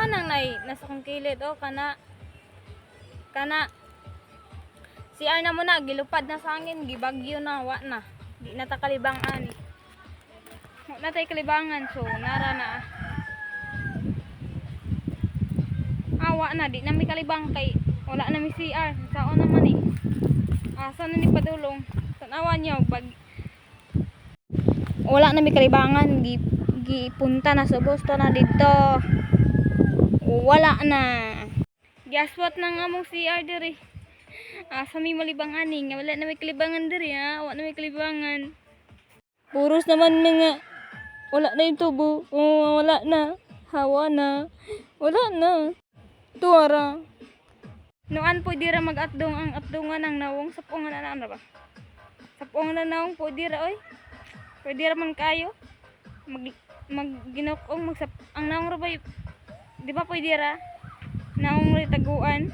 nang nasa kong kilid o kana CR na mo na gilupad na sa hangin, gibagyo na, wa na. Di na ta kalibangan. Wa na tay kalibangan, so nara na. Awa na, di na mi kalibang kay wala na mi CR. Sao naman eh. Asa na ni padulong. Tanawan niyo wala na mi kalibangan, gipunta na sa Boston na dito. Wala na. Giaswat na nga mong CR diri. Asa mi malibangan nga wala na may kalibangan diri ha. Wala na may kalibangan. Puros naman nga wala na yung tubo. Oh, wala na. Hawa na. Wala na. Tuara. Noan po dira mag-atdong ang atdongan ng nawong sapungan na ba? Sapungan na nawong po dira oy. Pwede ra man kayo. Ginokong ang nawong ra ba? Di ba pwede ra? Nawong ri taguan.